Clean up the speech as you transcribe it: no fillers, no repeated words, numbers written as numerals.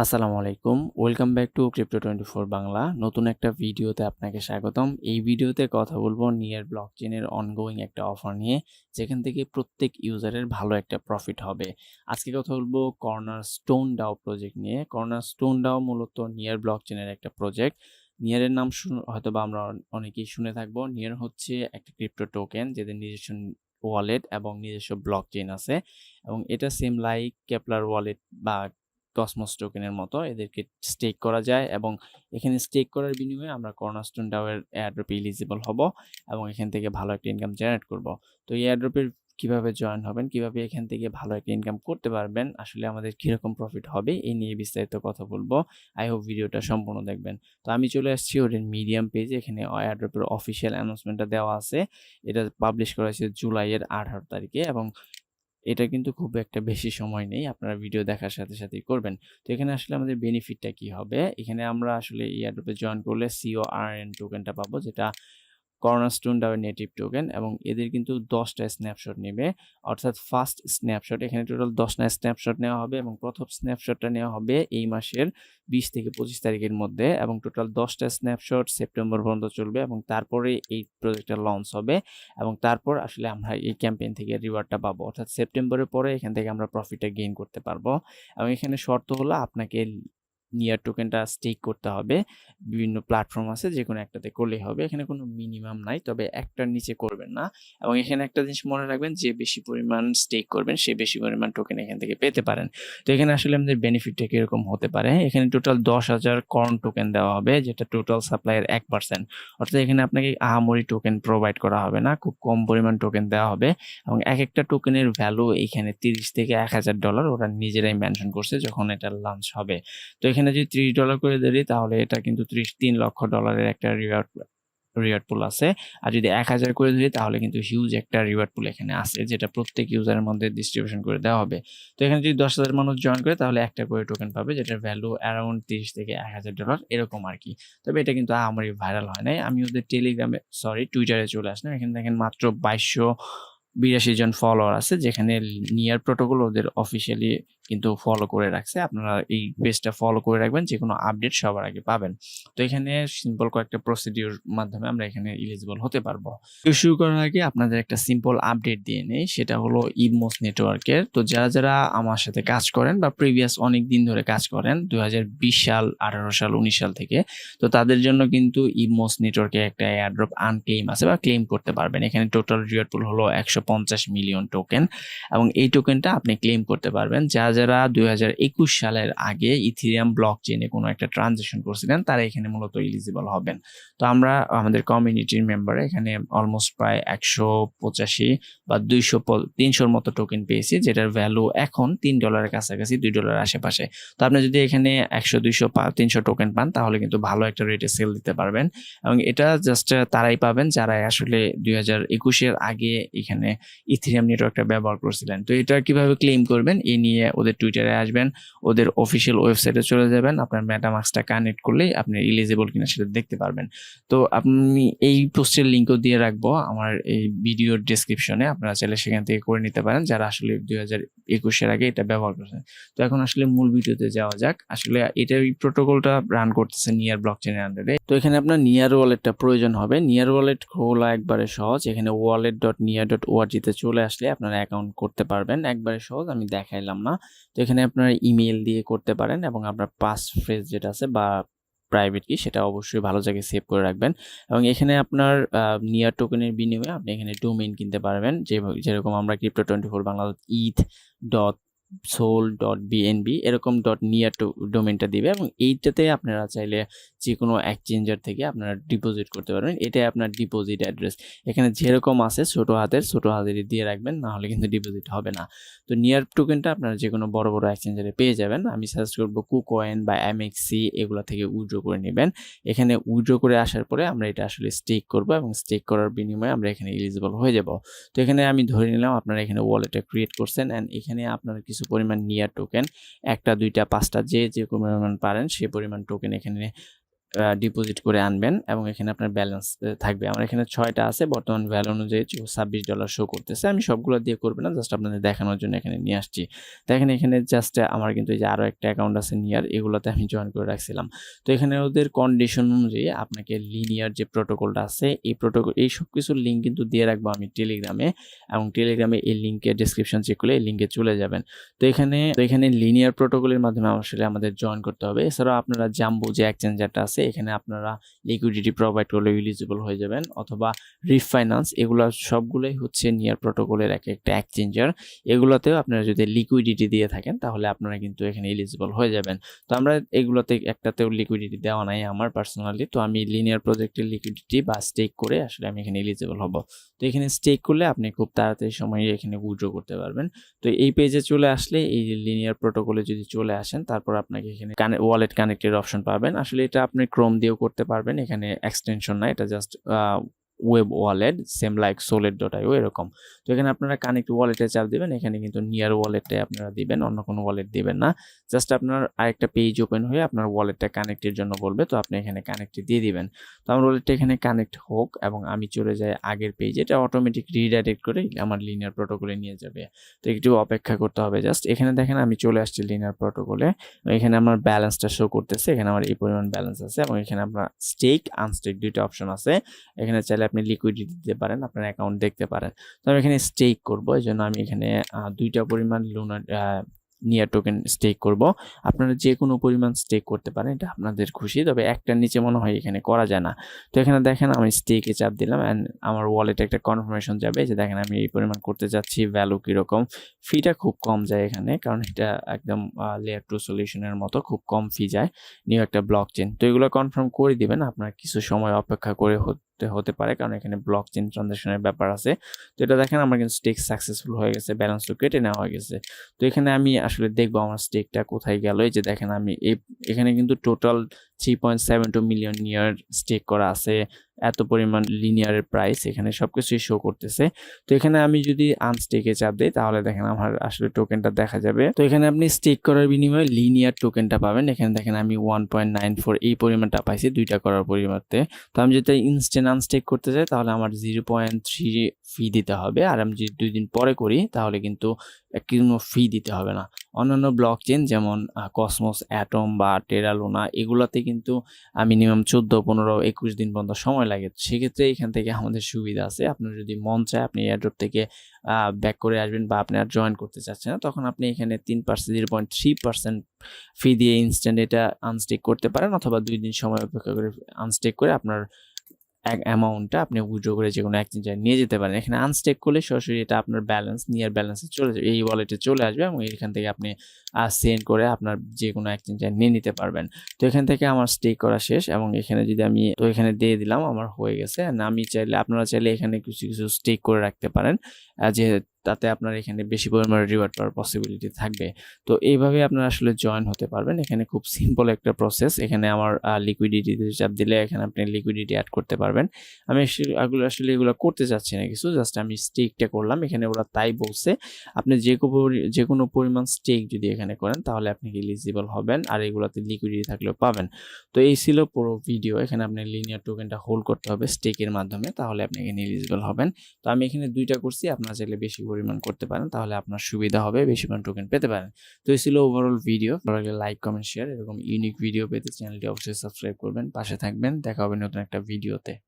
আসসালামু আলাইকুম, welcome back to ক্রিপ্টো24 Bangla. নতুন একটা ভিডিওতে আপনাকে স্বাগতম। এই ভিডিওতে কথা বলবো নিয়ার ব্লকচেনের অনগোয়িং একটা অফার নিয়ে, যেখান থেকে প্রত্যেক ইউজারের ভালো একটা প্রফিট হবে। আজকে কথা বলবো কর্নারস্টোন ডাও প্রজেক্ট নিয়ে। কর্নারস্টোন ডাও মূলত নিয়ার ব্লকচেনের একটা প্রজেক্ট। নিয়ারের নাম হয়তো বা আমরা অনেকেই শুনে থাকবো। নিয়ার হচ্ছে একটা ক্রিপ্টো টোকেন, যাদের নিজস্ব ওয়ালেট এবং নিজস্ব ব্লকচেন আছে, এবং এটা সেম লাইক কেপলার ওয়ালেট বা কসমস টোকেনের মতো এদেরকে স্টেক করা যায়, এবং এখানে স্টেক করার বিনিময়ে আমরা কর্নারস্টোন ডাও এর এয়ারড্রপে এলিজিবল হব এবং এখান থেকে ভালো একটা ইনকাম জেনারেট করব। তো এই এয়ারড্রপের কিভাবে জয়েন হবেন, কিভাবে এখান থেকে ভালো একটা ইনকাম করতে পারবেন, আসলে আমাদের কিরকম প্রফিট হবে, এই নিয়ে বিস্তারিত কথা বলবো। আই হোপ ভিডিওটা সম্পূর্ণ দেখবেন। তো আমি চলে আসছি ওদের মিডিয়াম পেজে। এখানে এয়ারড্রপের অফিসিয়াল অ্যানাউন্সমেন্টটা দেওয়া আছে। এটা পাবলিশ করা হয়েছে জুলাইয়ের 18 তারিখে, এবং এটা কিন্তু খুব একটা বেশি সময় নেই, আপনারা ভিডিও দেখার সাথে সাথেই করবেন। তো এখানে আসলে আমাদের বেনিফিটটা কি হবে, এখানে আমরা আসলে এয়ারড্রপে জয়েন করলে CORN টোকেনটা পাবো, যেটা কর্নারস্টোন ডাও নেটিভ টোকেন, এবং এদের কিন্তু 10টা স্ন্যাপশট নেবে। অর্থাৎ ফার্স্ট স্ন্যাপশট, এখানে টোটাল 10টা স্ন্যাপশট নেওয়া হবে, এবং প্রথম স্ন্যাপশটটা নেওয়া হবে এই মাসের 20 থেকে 25 তারিখের মধ্যে, এবং টোটাল 10টা স্ন্যাপশট সেপ্টেম্বর পর্যন্ত চলবে, এবং তারপরে এই প্রজেক্টটা লঞ্চ হবে, এবং তারপর আসলে আমরা এই ক্যাম্পেইন থেকে রিওয়ার্ডটা পাবো। অর্থাৎ সেপ্টেম্বরের পরে এখান থেকে আমরা প্রফিটটা গেইন করতে পারবো। এবং এখানে শর্ত হলো আপনাকে নিয়ার টোকেনটা স্টেক করতে হবে। বিভিন্ন প্ল্যাটফর্ম আছে, যে কোনো একটাতে করলেই হবে। এখানে কোনো মিনিমাম নাই, তবে একটার নিচে করবেন না। এবং এখানে একটা জিনিস মনে রাখবেন, যে বেশি পরিমাণ স্টেক করবেন সে বেশি পরিমাণ টোকেন এখান থেকে পেতে পারেন। তো এখানে আসলে আমাদের বেনিফিটটা কিরকম হতে পারে, এখানে টোটাল 10,000 কর্ন টোকেন দেওয়া হবে, যেটা টোটাল সাপ্লাইয়ের 1%। অর্থাৎ এখানে আপনাকে আহামরি টোকেন প্রোভাইড করা হবে না, খুব কম পরিমাণ টোকেন দেওয়া হবে, এবং এক একটা টোকেনের ভ্যালু এখানে $30 থেকে $1,000 ওরা নিজেরাই মেনশন করছে যখন এটা লঞ্চ হবে। তো এখানে যদি $30 করে ধরি, তাহলে এটা কিন্তু $3 লক্ষ একটা রিওয়ার্ড পুল আছে। আর যদি 1,000 করে ধরি, তাহলে কিন্তু হিউজ একটা রিওয়ার্ড পুল এখানে আছে, যেটা প্রত্যেক ইউজারের মধ্যে ডিস্ট্রিবিউশন করে দেওয়া হবে। তো এখানে যদি 10,000 মানুষ জয়েন করে, তাহলে একটা করে টোকেন পাবে, যেটার ভ্যালু অ্যারাউন্ড $30 থেকে $1,000 এরকম আর কি। তবে এটা কিন্তু আমার ভাইরাল হয় নাই। আমি ওদের টুইটারে চলে আসলাম। এখানে দেখেন মাত্র 2282 জন ফলোয়ার আছে, যেখানে নিয়ার প্রোটোকল ওদের অফিসিয়ালি কিন্তু ফলো করে রাখছে। আপনারা এই পেজটা ফলো করে রাখবেন, যে কোনো আপডেট সবার আগে পাবেন। তো এখানে সিম্পল কয়েকটা প্রসিডিউর মাধ্যমে আমরা এখানে এলিজিবল হতে পারবো। তো শুরু করার আগে আপনাদের একটা সিম্পল আপডেট দিয়ে নেই, সেটা হলো ইভমোস নেটওয়ার্কের। তো যারা যারা আমার সাথে কাজ করেন বা প্রিভিয়াস অনেক দিন ধরে কাজ করেন, 2020 সাল, 18 সাল, 19 সাল থেকে, তো তাদের জন্য কিন্তু ইভমোস নেটওয়ার্কে একটা এয়ারড্রপ আনক্লেম আছে বা ক্লেম করতে পারবেন। এখানে টোটাল রিওয়ার্ড পুল হলো 150 মিলিয়ন টোকেন, এবং এই টোকেনটা আপনি ক্লেম করতে পারবেন। যারা 2021 সালের আগে ইথেরিয়াম ব্লক চেইনে কোনো একটা ট্রানজাকশন করছিলেন, তারা এখানে মূলত এলিজিবল হবেন। তো আমরা আমাদের কমিউনিটির মেম্বার এখানে অলমোস্ট প্রায় 185 বা 300-র মতো টোকেন পেয়েছি, যেটার ভ্যালু এখন $3 কাছাকাছি, $2 আশেপাশে। তো আপনি যদি এখানে 100, 200, 300 টোকেন পান, তাহলে কিন্তু ভালো একটা রেটে সেল দিতে পারবেন। এবং এটা জাস্ট তারাই পাবেন যারা আসলে 2021-এর আগে এখানে ইথেরিয়াম নেটওয়ার্কটা ব্যবহার করছিলেন। তো এটা কিভাবে ক্লেম করবেন, এই নিয়ে ওদের টুইটারে আসবেন, ওদের অফিসিয়াল ওয়েবসাইটে চলে যাবেন, আপনার মেটামাস্কটা কানেক্ট করলেই আপনি এলিজিবল কিনা সেটা দেখতে পারবেন। তো আমি এই পোস্টের লিঙ্কও দিয়ে রাখবো আমার এই ভিডিওর ডেসক্রিপশনে, আপনারা চাইলে সেখান থেকে করে নিতে পারেন, যারা আসলে 2021-এর আগে এটা ব্যবহার করছেন। তো এখন আসলে মূল ভিডিওতে যাওয়া যাক। আসলে এটা এই প্রোটোকলটা রান করতেছে নিয়ার ব্লকচেনের আন্ডারে। তো এখানে আপনার নিয়ার ওয়ালেটটা প্রয়োজন হবে। নিয়ার ওয়ালেট খোলা একবারে সহজ। এখানে wallet.near.org তে চলে আসলে আপনারা অ্যাকাউন্ট করতে পারবেন, একবারে সহজ, আমি দেখাইলাম না। তো এখানে আপনারা ইমেল দিয়ে করতে পারেন, এবং আপনার পাস ফ্রেজ যেটা আছে বা প্রাইভেট কি, সেটা অবশ্যই ভালো জায়গায় সেভ করে রাখবেন। এবং এখানে আপনার নিয়ার টোকেনের বিনিময়ে আপনি এখানে ডোমেইন কিনতে পারবেন, যেরকম আমরা ক্রিপ্টো24 বাংলা ETH.soul.bnb এরকম .near ডোমেইনটা দিবে, এবং এইটাতে আপনারা চাইলে যে কোনো এক্সচেঞ্জার থেকে আপনারা ডিপোজিট করতে পারবেন। এটাই আপনার ডিপোজিট অ্যাড্রেস। এখানে যেরকম আছে ছোট হাতেরই দিয়ে রাখবেন, না হলে কিন্তু ডিপোজিট হবে না। তো নিয়ার টোকেনটা আপনারা যে কোনো বড় বড় এক্সচেঞ্জারে পেয়ে যাবেন। আমি সাজেস্ট করবো কুকয়েন বা MXC এগুলো থেকে উইথড্র করে নেবেন। এখানে উইথড্র করে আসার পরে আমরা এটা আসলে স্টেক করব, এবং স্টেক করার বিনিময়ে আমরা এখানে এলিজিবল হয়ে যাব। তো এখানে আমি ধরে নিলাম আপনারা এখানে ওয়ালেটটা ক্রিয়েট করছেন, অ্যান্ড এখানে আপনারা কিছু পরিমাণ নিয়ার টোকেন, 1টা 2টা 5টা যে পরিমাণ পারেন সে পরিমাণ টোকেন এখানে ডিপোজিট করে আনবেন এবং এখানে আপনার ব্যালেন্স থাকবে। আমার এখানে 6টা আছে, বর্তমান ভ্যালু অনুযায়ী $26 শো করতেছে। আমি সবগুলো দিয়ে করব না, জাস্ট আপনাদের দেখানোর জন্য এখানে নিয়ে আসছি। দেখেন এখানে জাস্ট আমার কিন্তু এই যে আরও একটা অ্যাকাউন্ট আছে নিয়ার, এগুলোতে আমি জয়েন করে রাখছিলাম। তো এখানে ওদের কন্ডিশন অনুযায়ী আপনাকে লিনিয়ার যে প্রোটোকলটা আছে এই সব কিছুর লিঙ্ক কিন্তু দিয়ে রাখবো আমি টেলিগ্রামে, এবং টেলিগ্রামে এই লিঙ্কে ডেসক্রিপশন চেক করলে এই লিঙ্কে চলে যাবেন। তো এখানে লিনিয়ার প্রোটোকলের মাধ্যমে আসলে আমাদের জয়েন করতে হবে। এছাড়াও আপনারা জাম্বো যে এক্সচেঞ্জারটা আছে, এখানে আপনারা লিকুইডিটি প্রোভাইড করলে এলিজিবল হয়ে যাবেন, অথবা রিফাইন্যান্স, এগুলো সবগুলোই হচ্ছে নিয়ার প্রোটোকলের একটা এক্সচেঞ্জার। এগুলোতেও আপনারা যদি লিকুইডিটি দিয়ে থাকেন তাহলে আপনারা কিন্তু এখানে এলিজিবল হয়ে যাবেন। তো আমরা এগুলোতে একটাতেও লিকুইডিটি দেওয়া নাই আমার পার্সোনালি, তো আমি লিনিয়ার প্রজেক্টের লিকুইডিটি বা স্টেক করে আসলে আমি এখানে এলিজিবল হব। তো এখানে স্টেক করলে আপনি খুব তাড়াতাড়ি সময়ে এখানে উইথড্র করতে পারবেন। তো এই পেজে চলে আসলে এই লিনিয়ার প্রোটোকলে যদি চলে আসেন, তারপর আপনাকে এখানে ওয়ালেট কানেক্টের অপশন পাবেন। আসলে এটা আপনি ক্রোম দিয়েও করতে পারবেন, এখানে এক্সটেনশন না, এটা just web wallet, same like solid.io এরকম। তো এখানে আপনারা কানেক্ট ওয়ালেটে চাপ দিবেন, এখানে কিন্তু নিয়ার ওয়ালেটে আপনারা দিবেন, অন্য কোনো ওয়ালেট দিবেন না। জাস্ট আপনার আরেকটা পেজ ওপেন হয়ে আপনার ওয়ালেটটা কানেক্টের জন্য বলবে, তো আপনি এখানে কানেক্টে দিয়ে দিবেন। তো আমার ওয়ালেটটা এখানে কানেক্ট হোক এবং আমি চলে যাই আগের পেজে, এটা অটোমেটিক রিডাইরেক্ট করে আমার লিনিয়ার প্রোটোকলে নিয়ে যাবে। তো একটু অপেক্ষা করতে হবে জাস্ট। এখানে দেখেন আমি চলে আসছি লিনিয়ার প্রোটোকলে, এখানে আমার ব্যালেন্সটা শো করতেছে, এখানে আমার এই পরিমাণ ব্যালেন্স আছে, এবং এখানে আপনার স্টেক আনস্টেক দুইটা অপশন আছে। এখানে চাইলে আপনি লিকুইডিটি দিতে পারেন, আপনার অ্যাকাউন্ট দেখতে পারেন। তো আমি এখানে স্টেক করব, এই জন্য আমি এখানে 2টা পরিমাণ নিয়ার টোকেন স্টেক করব। আপনারা যে কোনো পরিমাণ স্টেক করতে পারেন, এটা আপনাদের খুশি, তবে একটার নিচে মনে হয় এখানে করা যায় না। তো এখানে দেখেন আমি স্টেকে চাপ দিলাম, অ্যান্ড আমার ওয়ালেটে একটা কনফার্মেশন যাবে যে দেখেন আমি এই পরিমাণ করতে যাচ্ছি, ভ্যালু কীরকম। ফিটা খুব কম যায় এখানে, কারণ এটা একদম লেয়ার 2 সলিউশনের মতো, খুব কম ফি যায়, নিউ একটা ব্লক চেন। তো এগুলো কনফার্ম করে দিবেন, আপনার কিছু সময় অপেক্ষা করে হতে পারে, কারণ এখানে ব্লক চেন ট্রানজাকশনের ব্যাপার আছে। তো এটা দেখেন আমার কিন্তু স্টেক সাকসেসফুল হয়ে গেছে, ব্যালেন্সও কেটে নেওয়া হয়ে গেছে। তো এখানে আমি আসলে দেখবো আমার স্টেকটা কোথায় গেল। এই যে দেখেন আমি এখানে কিন্তু টোটাল 3.72 মিলিয়ন নিয়ার স্টেক করা আছে, এত পরিমাণ লিনিয়ারের প্রাইস এখানে সবকিছুই শো করতেছে। তো এখানে আমি যদি আনস্টেকে চাপ দিই তাহলে দেখেন আমার আসলে টোকেনটা দেখা যাবে। তো এখানে আপনি স্টেক করার বিনিময়ে লিনিয়ার টোকেনটা পাবেন। এখানে দেখেন আমি 1.94 এই পরিমাণটা পাইছি 2টা করার পরিবর্তে। তো আমি যদি ইনস্ট্যান্ট আনস্টেক করতে চাই তাহলে আমার 0.3 ফি দিতে হবে, আর আমি যদি 2 দিন পরে করি তাহলে কিন্তু কোনো ফি দিতে হবে না। অন্যান্য ব্লক চেন যেমন কসমোস, অ্যাটম বা টেরা লুনা, এগুলাতে কিন্তু মিনিমাম 14, 15, 21 দিন পর্যন্ত সময় লাগে। সেক্ষেত্রে এখান থেকে আমাদের সুবিধা আছে, আপনার যদি মন চায় আপনি এয়ারড্রপ থেকে ব্যাক করে আসবেন বা আপনি আর জয়েন করতে চাচ্ছেন না, তখন আপনি এখানে 0.3% ফি দিয়ে ইনস্ট্যান্ট এটা আনস্টেক করতে পারেন, অথবা 2 দিন সময় অপেক্ষা করে আনস্টেক করে আপনার এক অ্যামাউন্টটা আপনি উইথড্র করে যে কোনো এক্সচেঞ্জে নিয়ে যেতে পারেন। এখানে আনস্টেক করলে সরাসরি এটা আপনার নিয়ার ব্যালেন্সে চলে যাবে, এই ওয়ালেটে চলে আসবে, এবং এখান থেকে আপনি সেন্ড করে আপনার যে কোনো এক্সচেঞ্জে নিয়ে নিতে পারবেন। তো এখান থেকে আমার স্টেক করা শেষ, এবং এখানে যদি আমি তো এখানে দিয়ে দিলাম, আমার হয়ে গেছে। আপনারা চাইলে এখানে কিছু কিছু স্টেক করে রাখতে পারেন, যে তাতে আপনার এখানে বেশি পরিমাণে রিওয়ার্ড পাওয়ার পসিবিলিটি থাকবে। তো এইভাবে আপনারা আসলে জয়েন হতে পারবেন। এখানে খুব সিম্পল একটা প্রসেস। এখানে আমার লিকুইডিটিতে চাপ দিলে এখানে আপনি লিকুইডিটি অ্যাড করতে পারবেন। আমি আসলে এগুলো করতে চাচ্ছি না কিছু, জাস্ট আমি স্টেকটা করলাম। এখানে ওরা তাই বলছে আপনি যে কোনো পরিমাণ স্টেক যদি এখানে করেন তাহলে আপনি এলিজিবল হবেন, আর এগুলোতে লিকুইডিটি থাকলেও পাবেন। তো এই ছিল পুরো ভিডিও। এখানে আপনি লিনিয়ার টোকেনটা হোল্ড করতে হবে স্টেকের মাধ্যমে, তাহলে আপনি এখানে এলিজিবল হবেন। তো আমি এখানে 2টা করছি, আপনারা চাইলে বেশি পরিমাণ করতে পারেন, তাহলে আপনার সুবিধা হবে, বেশি পরিমাণ টোকেন পেতে পারেন। তো এই ছিল ওভারঅল ভিডিও। ভালো লাগলে লাইক, কমেন্ট, শেয়ার, এরকম ইউনিক ভিডিও পেতে চ্যানেলটি অবশ্যই সাবস্ক্রাইব করবেন, পাশে থাকবেন। দেখা হবে নতুন একটা ভিডিওতে।